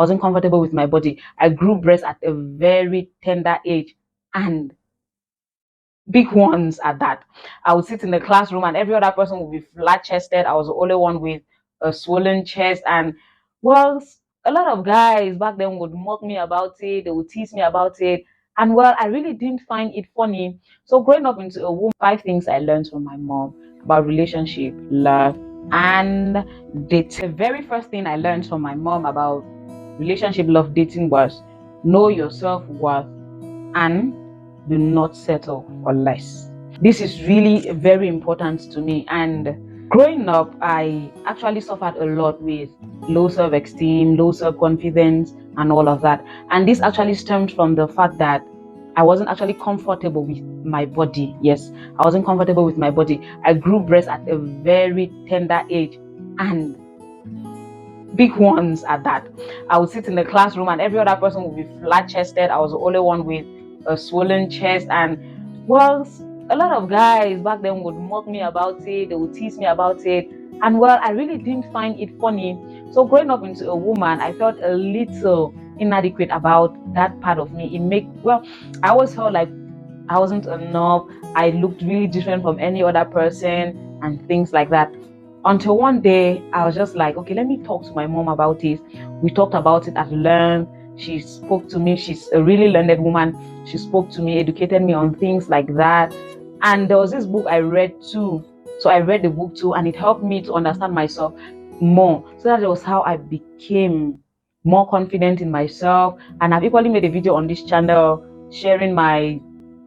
I wasn't comfortable with my body. I grew breasts at a very tender age, and big ones at that. I would sit in the classroom and every other person would be flat chested. I was the only one with a swollen chest. And well, a lot of guys back then would mock me about it, they would tease me about it. And well, I really didn't find it funny. So growing up into a woman, 5 things I learned from my mom about relationship, love, and dating. The very first thing I learned from my mom about relationship, love, dating was know your self-worth and do not settle for less. This is really very important to me. And growing up, I actually suffered a lot with low self-esteem, low self-confidence, and all of that. And this actually stemmed from the fact that I wasn't actually comfortable with my body. Yes, I wasn't comfortable with my body. I grew breasts at a very tender age, and big ones at that. I would sit in the classroom and every other person would be flat chested. I was the only one with a swollen chest. And well, a lot of guys back then would mock me about it, they would tease me about it. And well, I really didn't find it funny. So growing up into a woman, I felt a little inadequate about that part of me. I always felt like I wasn't enough. I looked really different from any other person and things like that. Until one day, I was just like, okay, let me talk to my mom about it. We talked about it at length. She spoke to me. She's a really learned woman. She spoke to me, educated me on things like that. And there was this book I read too. So I read the book too, and it helped me to understand myself more. So that was how I became more confident in myself. And I've equally made a video on this channel sharing my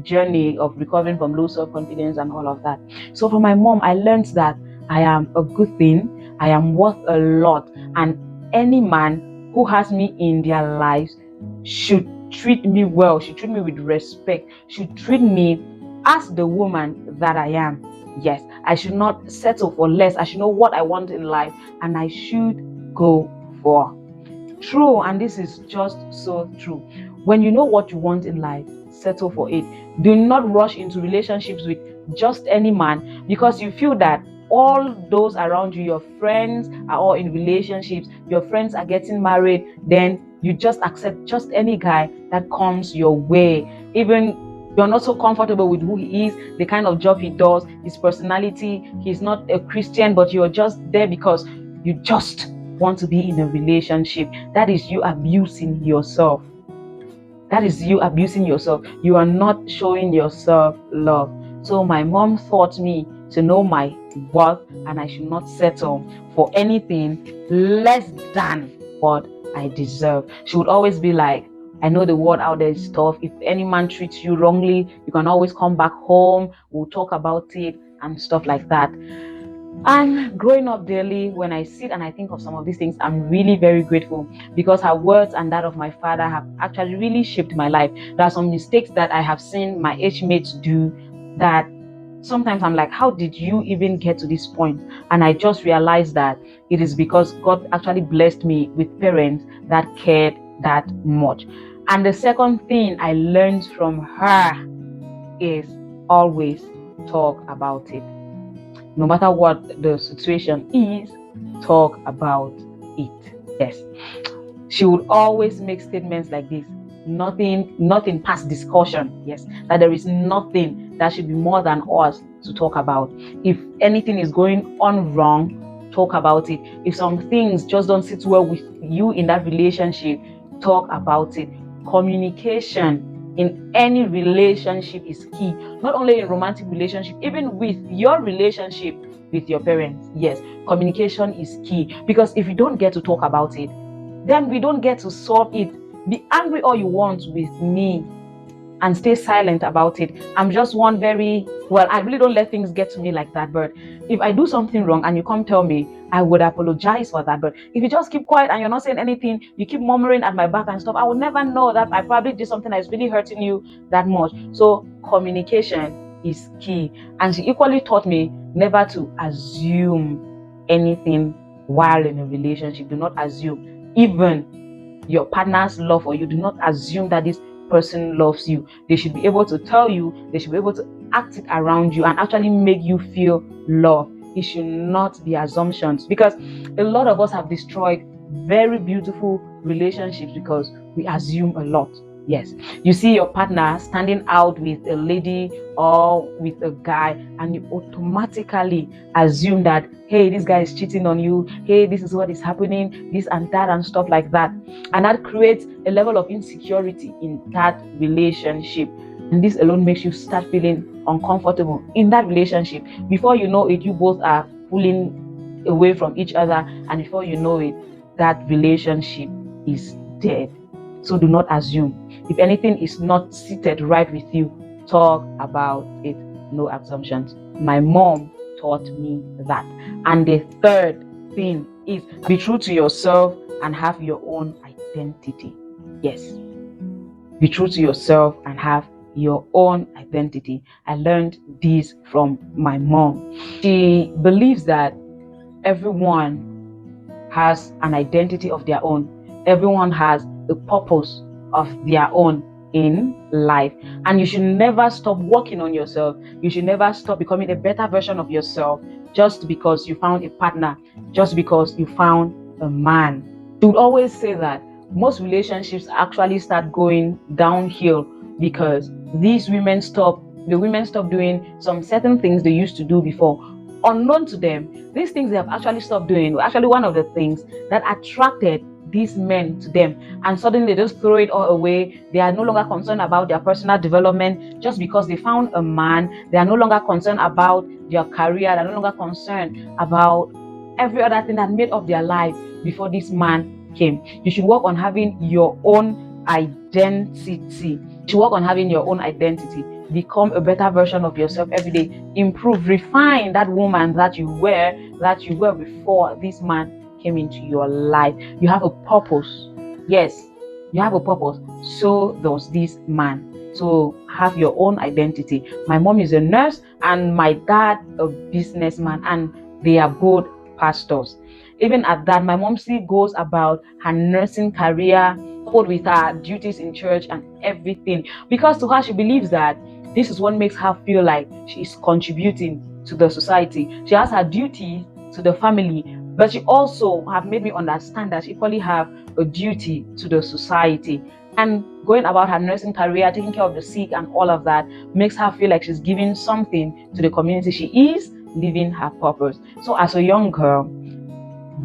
journey of recovering from low self-confidence and all of that. So from my mom, I learned that I am a good thing, I am worth a lot, and any man who has me in their lives should treat me well, should treat me with respect, should treat me as the woman that I am. Yes, I should not settle for less. I should know what I want in life and I should go for. True, and this is just so true. When you know what you want in life, settle for it. Do not rush into relationships with just any man because you feel that all those around you, your friends are all in relationships, your friends are getting married, then you just accept just any guy that comes your way. Even you're not so comfortable with who he is, the kind of job he does, his personality, he's not a Christian, but you're just there because you just want to be in a relationship. That is you abusing yourself. That is you abusing yourself. You are not showing yourself love. So my mom taught me to know my worth and I should not settle for anything less than what I deserve. She would always be like, I know the world out there is tough. If any man treats you wrongly, you can always come back home. We'll talk about it and stuff like that. And growing up daily, when I sit and I think of some of these things, I'm really very grateful because her words and that of my father have actually really shaped my life. There are some mistakes that I have seen my age mates do that sometimes I'm like, how did you even get to this point? And I just realized that it is because God actually blessed me with parents that cared that much. And the second thing I learned from her is always talk about it. No matter what the situation is, talk about it. Yes. She would always make statements like this. Nothing past discussion. Yes. That there is nothing that should be more than us to talk about. If anything is going on wrong, talk about it. If some things just don't sit well with you in that relationship, talk about it. Communication in any relationship is key, not only in romantic relationship, even with your relationship with your parents. Yes, communication is key because if you don't get to talk about it, then we don't get to solve it. Be angry all you want with me and stay silent about it. I'm just one I really don't let things get to me like that. But if I do something wrong and you come tell me, I would apologize for that. But if you just keep quiet and you're not saying anything, you keep murmuring at my back and stuff, I will never know that I probably did something that is really hurting you that much. So communication is key. And she equally taught me never to assume anything while in a relationship. Do not assume. Even your partner's love for you, do not assume that this person loves you. They should be able to tell you, they should be able to act it around you and actually make you feel love. It should not be assumptions because a lot of us have destroyed very beautiful relationships because we assume a lot. Yes, you see your partner standing out with a lady or with a guy, and you automatically assume that, hey, this guy is cheating on you, hey, this is what is happening, this and that, and stuff like that. And that creates a level of insecurity in that relationship. And this alone makes you start feeling uncomfortable in that relationship. Before you know it, you both are pulling away from each other, and before you know it, that relationship is dead. So do not assume. If anything is not seated right with you, talk about it. No assumptions. My mom taught me that. And the third thing is, be true to yourself and have your own identity. Yes, be true to yourself and have your own identity. I learned this from my mom. She believes that everyone has an identity of their own. Everyone has a purpose of their own in life. And you should never stop working on yourself. You should never stop becoming a better version of yourself just because you found a partner, just because you found a man. You would always say that most relationships actually start going downhill because the women stop doing some certain things they used to do before. Unknown to them, these things they have actually stopped doing were actually one of the things that attracted these men to them, and suddenly they just throw it all away. They are no longer concerned about their personal development just because they found a man. They are no longer concerned about their career. They're no longer concerned about every other thing that made up their life before this man came. You should work on having your own identity. You should work on having your own identity. Become a better version of yourself every day. Improve, refine that woman that you were before this man came into your life. You have a purpose. Yes, you have a purpose. So does this man. So have your own identity. My mom is a nurse and my dad a businessman, and they are both pastors. Even at that, my mom still goes about her nursing career, coupled with her duties in church and everything, because to her she believes that this is what makes her feel like she is contributing to the society. She has her duty to the family, but she also have made me understand that she equally have a duty to the society. And going about her nursing career, taking care of the sick and all of that, makes her feel like she's giving something to the community. She is living her purpose. So as a young girl,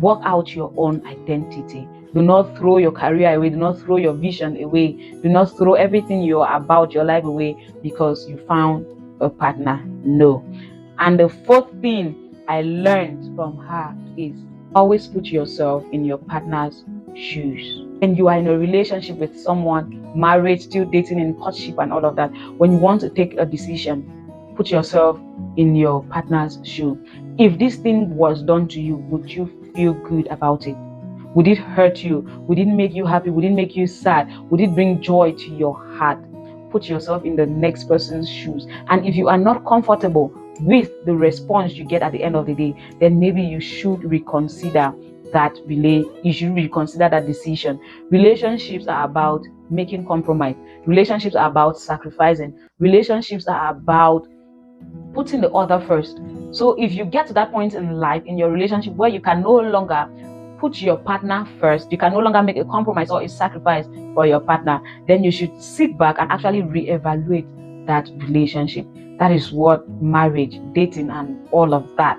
work out your own identity. Do not throw your career away. Do not throw your vision away. Do not throw everything you're about your life away because you found a partner. No. And the fourth thing I learned from her is always put yourself in your partner's shoes. When you are in a relationship with someone, married, still dating, in courtship and all of that, when you want to take a decision, put yourself in your partner's shoe. If this thing was done to you, would you feel good about it? Would it hurt you? Would it make you happy? Would it make you sad? Would it bring joy to your heart? Put yourself in the next person's shoes. And if you are not comfortable with the response you get at the end of the day, then maybe you should reconsider that decision. Relationships are about making compromise. Relationships are about sacrificing. Relationships are about putting the other first. So if you get to that point in life in your relationship where you can no longer put your partner first, you can no longer make a compromise or a sacrifice for your partner, then you should sit back and actually reevaluate that relationship. That is what marriage, dating, and all of that,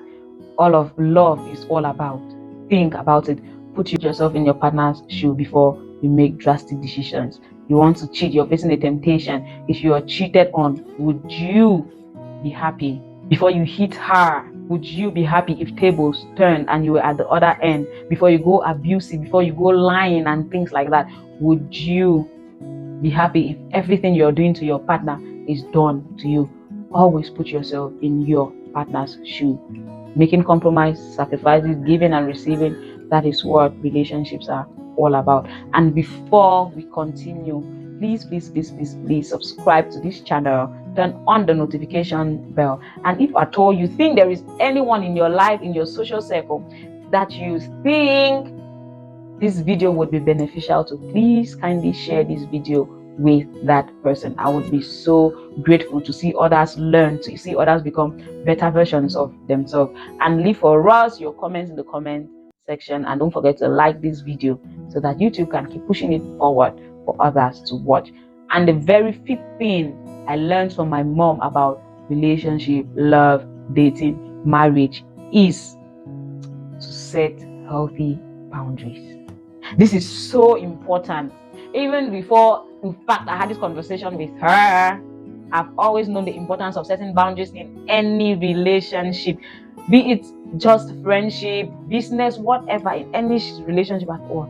all of love is all about. Think about it. Put yourself in your partner's shoe before you make drastic decisions. You want to cheat, you're facing a temptation. If you are cheated on, would you be happy? Before you hit her, would you be happy if tables turned and you were at the other end? Before you go abusive, before you go lying and things like that, would you be happy if everything you're doing to your partner is done to you? Always put yourself in your partner's shoe. Making compromise, sacrifices, giving and receiving, that is what relationships are all about. And before we continue, please subscribe to this channel, turn on the notification bell, and if at all you think there is anyone in your life, in your social circle, that you think this video would be beneficial to, please kindly share this video with that person. I would be so grateful to see others learn, to see others become better versions of themselves. And leave for us your comments in the comment section, and don't forget to like this video so that YouTube can keep pushing it forward for others to watch. And the very fifth thing I learned from my mom about relationship, love, dating, marriage is to set healthy boundaries. This is so important. Even before, in fact, I had this conversation with her, I've always known the importance of setting boundaries in any relationship, be it just friendship, business, whatever, in any relationship at all.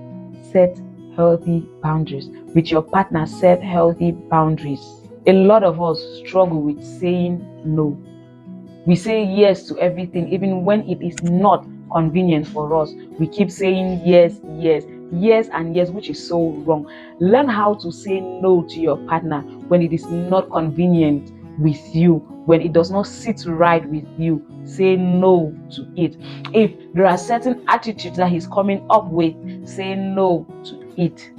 Set healthy boundaries. With your partner, set healthy boundaries. A lot of us struggle with saying no. We say yes to everything, even when it is not convenient for us. We keep saying yes, yes, yes, and yes, which is so wrong. Learn how to say no to your partner when it is not convenient with you, when it does not sit right with you. Say no to it. If there are certain attitudes that he's coming up with, say no to it.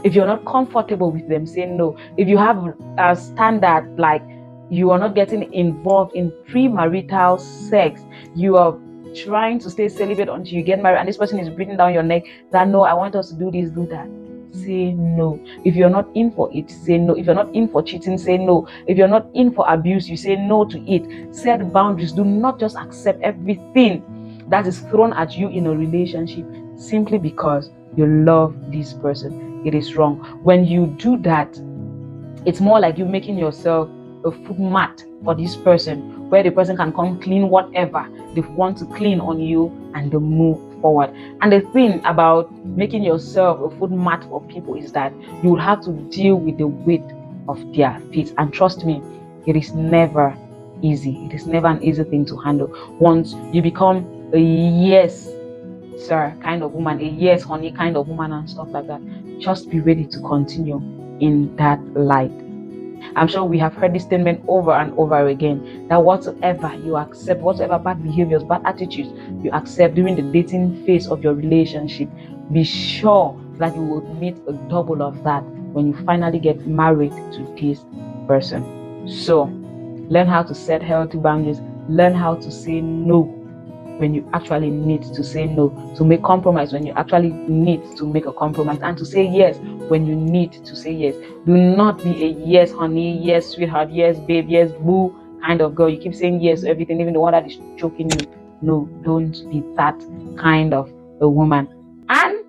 If you're not comfortable with them, say no. If you have a standard like you are not getting involved in premarital sex, you are trying to stay celibate until you get married, and this person is breathing down your neck that no, I want us to do this, do that. Say no. If you're not in for it, say no. If you're not in for cheating, say no. If you're not in for abuse, you say no to it. Set boundaries. Do not just accept everything that is thrown at you in a relationship simply because you love this person. It is wrong. When you do that, it's more like you making yourself a foot mat for this person, where the person can come clean whatever they want to clean on you and they move forward. And the thing about making yourself a foot mat for people is that you will have to deal with the weight of their feet. And trust me, it is never easy. It is never an easy thing to handle. Once you become a yes sir kind of woman, a yes honey kind of woman, and stuff like that, just be ready to continue in that light. I'm sure we have heard this statement over and over again, that whatsoever you accept, whatever bad behaviors, bad attitudes you accept during the dating phase of your relationship, be sure that you will meet a double of that when you finally get married to this person. So learn how to set healthy boundaries. Learn how to say no when you actually need to say no, to make compromise when you actually need to make a compromise, and to say yes when you need to say yes. Do not be a yes honey, yes sweetheart, yes babe, yes boo kind of girl. You keep saying yes to everything, even the one that is choking you. No, don't be that kind of a woman. And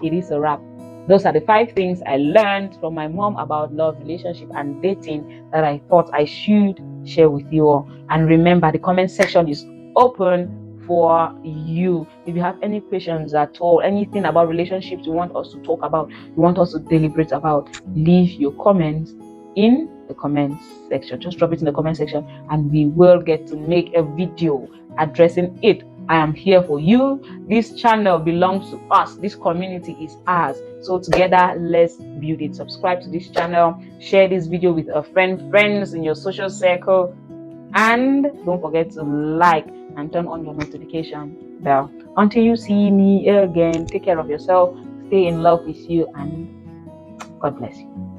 it is a wrap. Those are the 5 things I learned from my mom about love, relationship, and dating that I thought I should share with you all. And remember, the comment section is open for you. If you have any questions at all, anything about relationships you want us to talk about, you want us to deliberate about, leave your comments in the comments section. Just drop it in the comment section and we will get to make a video addressing it. I am here for you. This channel belongs to us. This community is ours. So together, let's build it. Subscribe to this channel. Share this video with a friends in your social circle. And don't forget to like and turn on your notification bell. Until you see me again, take care of yourself. Stay in love with you, and God bless you.